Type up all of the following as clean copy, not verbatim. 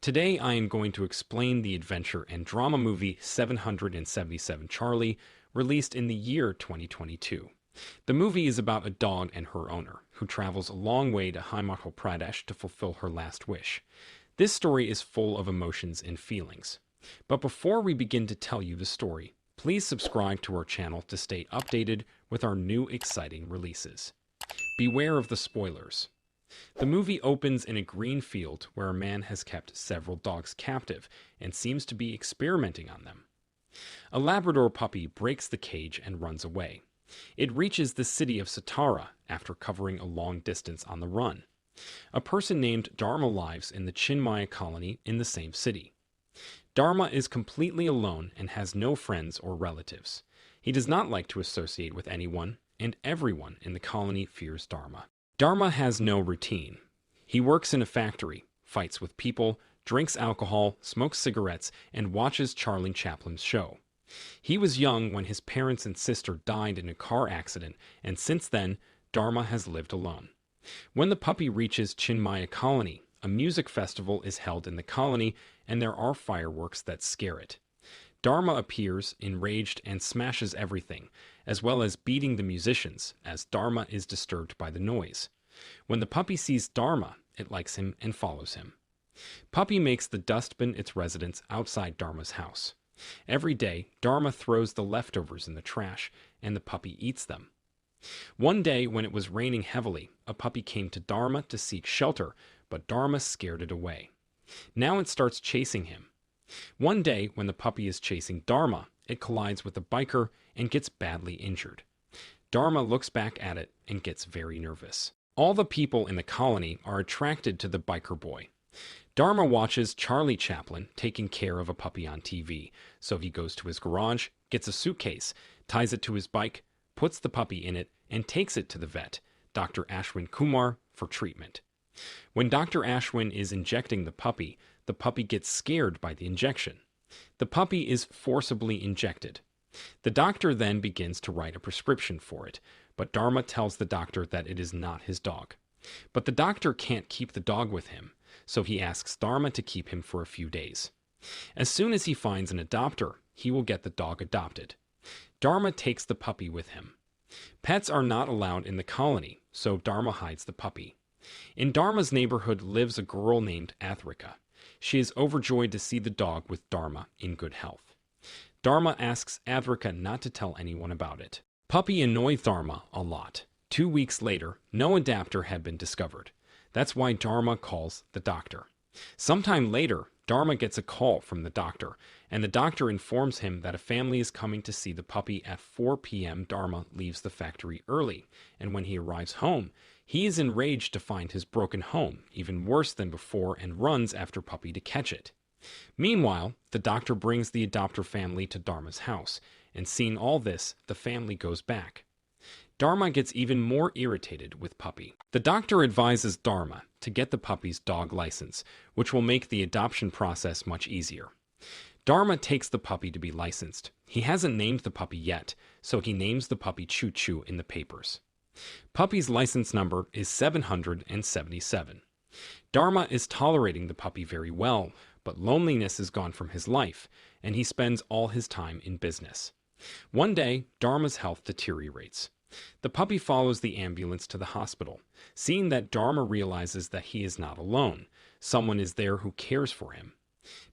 Today I am going to explain the adventure and drama movie 777 Charlie, released in the year 2022. The movie is about a dog and her owner, who travels a long way to Himachal Pradesh to fulfill her last wish. This story is full of emotions and feelings. But before we begin to tell you the story, please subscribe to our channel to stay updated with our new exciting releases. Beware of the spoilers. The movie opens in a green field where a man has kept several dogs captive and seems to be experimenting on them. A Labrador puppy breaks the cage and runs away. It reaches the city of Satara after covering a long distance on the run. A person named Dharma lives in the Chinmaya colony in the same city. Dharma is completely alone and has no friends or relatives. He does not like to associate with anyone, and everyone in the colony fears Dharma. Dharma has no routine. He works in a factory, fights with people, drinks alcohol, smokes cigarettes, and watches Charlie Chaplin's show. He was young when his parents and sister died in a car accident, and since then, Dharma has lived alone. When the puppy reaches Chinmaya colony, a music festival is held in the colony, and there are fireworks that scare it. Dharma appears, enraged, and smashes everything, as well as beating the musicians, as Dharma is disturbed by the noise. When the puppy sees Dharma, it likes him and follows him. Puppy makes the dustbin its residence outside Dharma's house. Every day, Dharma throws the leftovers in the trash, and the puppy eats them. One day, when it was raining heavily, a puppy came to Dharma to seek shelter, but Dharma scared it away. Now it starts chasing him. One day, when the puppy is chasing Dharma, it collides with a biker and gets badly injured. Dharma looks back at it and gets very nervous. All the people in the colony are attracted to the biker boy. Dharma watches Charlie Chaplin taking care of a puppy on TV, so he goes to his garage, gets a suitcase, ties it to his bike, puts the puppy in it, and takes it to the vet, Dr. Ashwin Kumar, for treatment. When Dr. Ashwin is injecting the puppy gets scared by the injection. The puppy is forcibly injected. The doctor then begins to write a prescription for it, but Dharma tells the doctor that it is not his dog. But the doctor can't keep the dog with him, so he asks Dharma to keep him for a few days. As soon as he finds an adopter, he will get the dog adopted. Dharma takes the puppy with him. Pets are not allowed in the colony, so Dharma hides the puppy. In Dharma's neighborhood lives a girl named Athrika. She is overjoyed to see the dog with Dharma in good health. Dharma asks Athrika not to tell anyone about it. Puppy annoys Dharma a lot. 2 weeks later, no adopter had been discovered. That's why Dharma calls the doctor. Sometime later, Dharma gets a call from the doctor, and the doctor informs him that a family is coming to see the puppy at 4 p.m. Dharma leaves the factory early, and when he arrives home, he is enraged to find his broken home, even worse than before, and runs after Puppy to catch it. Meanwhile, the doctor brings the adopter family to Dharma's house, and seeing all this, the family goes back. Dharma gets even more irritated with Puppy. The doctor advises Dharma to get the puppy's dog license, which will make the adoption process much easier. Dharma takes the puppy to be licensed. He hasn't named the puppy yet, so he names the puppy Choo Choo in the papers. Puppy's license number is 777. Dharma is tolerating the puppy very well, but loneliness is gone from his life, and he spends all his time in business. One day, Dharma's health deteriorates. The puppy follows the ambulance to the hospital. Seeing that, Dharma realizes that he is not alone. Someone is there who cares for him.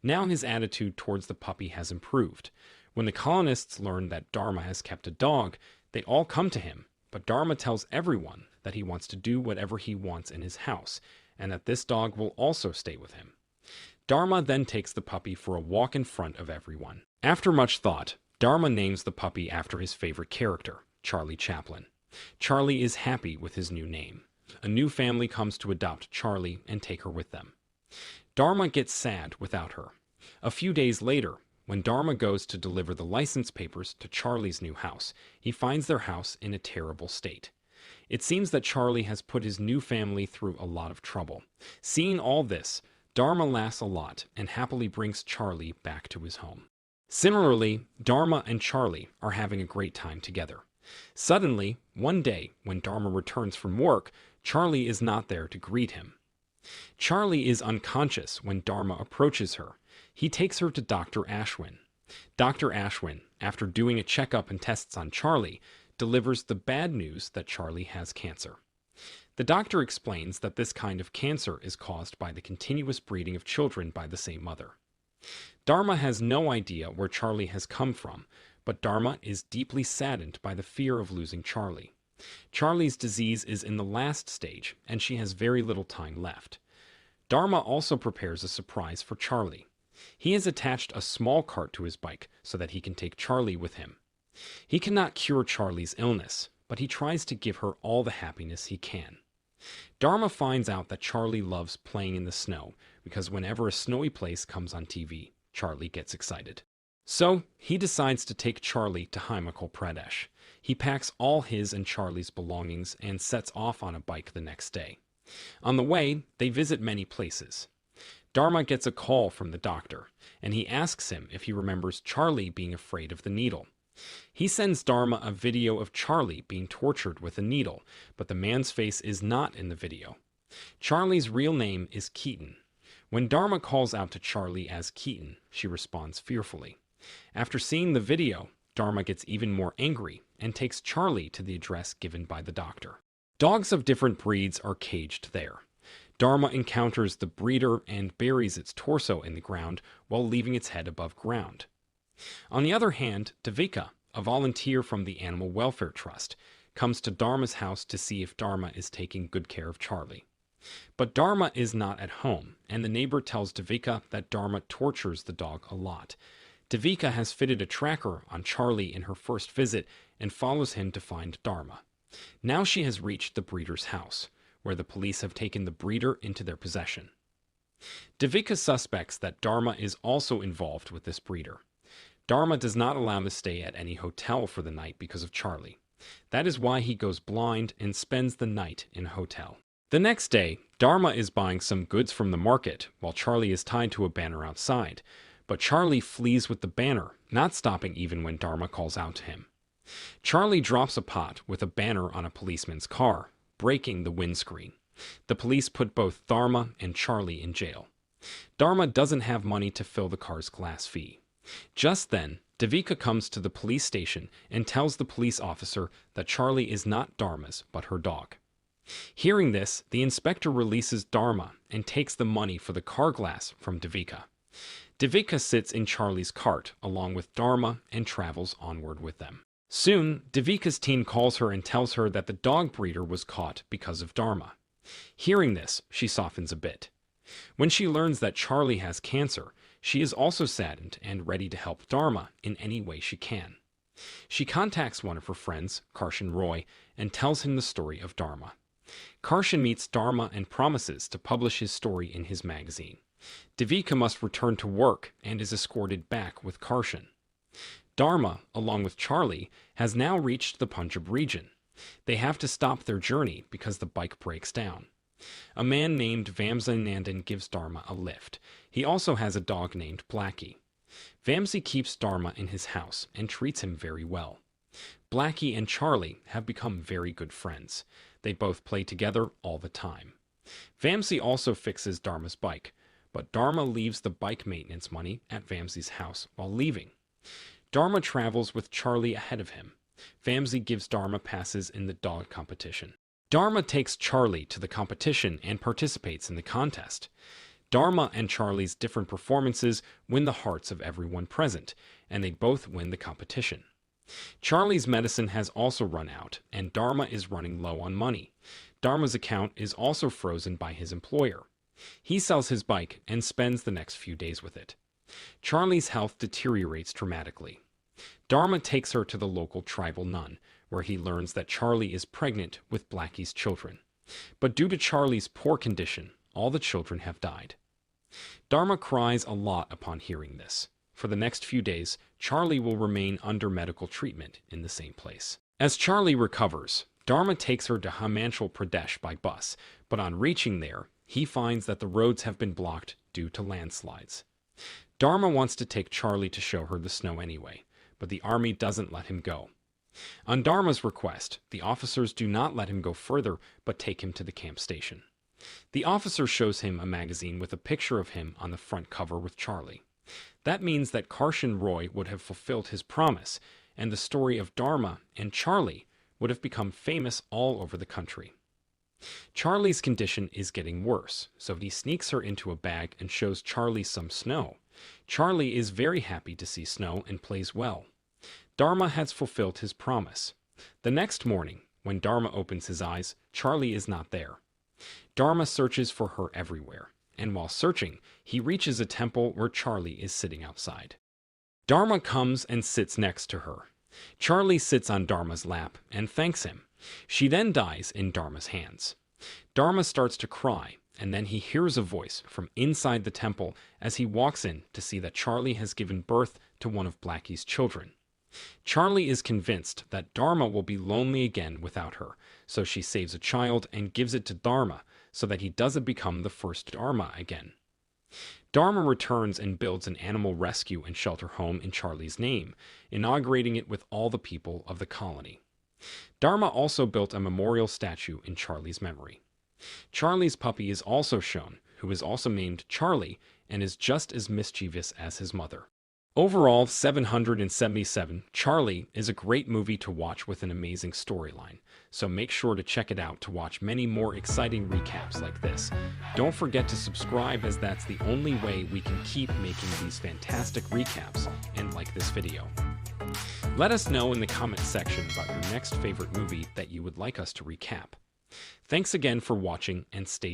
Now his attitude towards the puppy has improved. When the colonists learn that Dharma has kept a dog, they all come to him. But Dharma tells everyone that he wants to do whatever he wants in his house, and that this dog will also stay with him. Dharma then takes the puppy for a walk in front of everyone. After much thought, Dharma names the puppy after his favorite character, Charlie Chaplin. Charlie is happy with his new name. A new family comes to adopt Charlie and take her with them. Dharma gets sad without her. A few days later, when Dharma goes to deliver the license papers to Charlie's new house, he finds their house in a terrible state. It seems that Charlie has put his new family through a lot of trouble. Seeing all this, Dharma laughs a lot and happily brings Charlie back to his home. Similarly, Dharma and Charlie are having a great time together. Suddenly, one day, when Dharma returns from work, Charlie is not there to greet him. Charlie is unconscious when Dharma approaches her. He takes her to Dr. Ashwin. Dr. Ashwin, after doing a checkup and tests on Charlie, delivers the bad news that Charlie has cancer. The doctor explains that this kind of cancer is caused by the continuous breeding of children by the same mother. Dharma has no idea where Charlie has come from, but Dharma is deeply saddened by the fear of losing Charlie. Charlie's disease is in the last stage, and she has very little time left. Dharma also prepares a surprise for Charlie. He has attached a small cart to his bike so that he can take Charlie with him. He cannot cure Charlie's illness, but he tries to give her all the happiness he can. Dharma finds out that Charlie loves playing in the snow because whenever a snowy place comes on TV, Charlie gets excited. So, he decides to take Charlie to Himachal Pradesh. He packs all his and Charlie's belongings and sets off on a bike the next day. On the way, they visit many places. Dharma gets a call from the doctor, and he asks him if he remembers Charlie being afraid of the needle. He sends Dharma a video of Charlie being tortured with a needle, but the man's face is not in the video. Charlie's real name is Keaton. When Dharma calls out to Charlie as Keaton, she responds fearfully. After seeing the video, Dharma gets even more angry and takes Charlie to the address given by the doctor. Dogs of different breeds are caged there. Dharma encounters the breeder and buries its torso in the ground while leaving its head above ground. On the other hand, Devika, a volunteer from the Animal Welfare Trust, comes to Dharma's house to see if Dharma is taking good care of Charlie. But Dharma is not at home, and the neighbor tells Devika that Dharma tortures the dog a lot. Devika has fitted a tracker on Charlie in her first visit and follows him to find Dharma. Now she has reached the breeder's house, where the police have taken the breeder into their possession. Devika suspects that Dharma is also involved with this breeder. Dharma does not allow him to stay at any hotel for the night because of Charlie. That is why he goes blind and spends the night in a hotel. The next day, Dharma is buying some goods from the market while Charlie is tied to a banner outside. But Charlie flees with the banner, not stopping even when Dharma calls out to him. Charlie drops a pot with a banner on a policeman's car, breaking the windscreen. The police put both Dharma and Charlie in jail. Dharma doesn't have money to fill the car's glass fee. Just then, Devika comes to the police station and tells the police officer that Charlie is not Dharma's but her dog. Hearing this, the inspector releases Dharma and takes the money for the car glass from Devika. Devika sits in Charlie's cart along with Dharma and travels onward with them. Soon, Devika's team calls her and tells her that the dog breeder was caught because of Dharma. Hearing this, she softens a bit. When she learns that Charlie has cancer, she is also saddened and ready to help Dharma in any way she can. She contacts one of her friends, Karshan Roy, and tells him the story of Dharma. Karshan meets Dharma and promises to publish his story in his magazine. Devika must return to work and is escorted back with Karshan. Dharma, along with Charlie, has now reached the Punjab region. They have to stop their journey because the bike breaks down. A man named Vamsi Nandan gives Dharma a lift. He also has a dog named Blackie. Vamsi keeps Dharma in his house and treats him very well. Blackie and Charlie have become very good friends. They both play together all the time. Vamsi also fixes Dharma's bike, but Dharma leaves the bike maintenance money at Vamsi's house while leaving. Dharma travels with Charlie ahead of him. Vamsi gives Dharma passes in the dog competition. Dharma takes Charlie to the competition and participates in the contest. Dharma and Charlie's different performances win the hearts of everyone present, and they both win the competition. Charlie's medicine has also run out, and Dharma is running low on money. Dharma's account is also frozen by his employer. He sells his bike and spends the next few days with it. Charlie's health deteriorates dramatically. Dharma takes her to the local tribal nun, where he learns that Charlie is pregnant with Blackie's children. But due to Charlie's poor condition, all the children have died. Dharma cries a lot upon hearing this. For the next few days, Charlie will remain under medical treatment in the same place. As Charlie recovers, Dharma takes her to Himachal Pradesh by bus, but on reaching there, he finds that the roads have been blocked due to landslides. Dharma wants to take Charlie to show her the snow anyway, but the army doesn't let him go. On Dharma's request, the officers do not let him go further, but take him to the camp station. The officer shows him a magazine with a picture of him on the front cover with Charlie. That means that Karshan Roy would have fulfilled his promise, and the story of Dharma and Charlie would have become famous all over the country. Charlie's condition is getting worse, so he sneaks her into a bag and shows Charlie some snow. Charlie is very happy to see snow and plays well. Dharma has fulfilled his promise. The next morning, when Dharma opens his eyes, Charlie is not there. Dharma searches for her everywhere, and while searching, he reaches a temple where Charlie is sitting outside. Dharma comes and sits next to her. Charlie sits on Dharma's lap and thanks him. She then dies in Dharma's hands. Dharma starts to cry, and then he hears a voice from inside the temple as he walks in to see that Charlie has given birth to one of Blackie's children. Charlie is convinced that Dharma will be lonely again without her, so she saves a child and gives it to Dharma so that he doesn't become the first Dharma again. Dharma returns and builds an animal rescue and shelter home in Charlie's name, inaugurating it with all the people of the colony. Dharma also built a memorial statue in Charlie's memory. Charlie's puppy is also shown, who is also named Charlie and is just as mischievous as his mother. Overall, 777 Charlie is a great movie to watch with an amazing storyline, so make sure to check it out to watch many more exciting recaps like this. Don't forget to subscribe, as that's the only way we can keep making these fantastic recaps, and like this video. Let us know in the comment section about your next favorite movie that you would like us to recap. Thanks again for watching, and stay safe.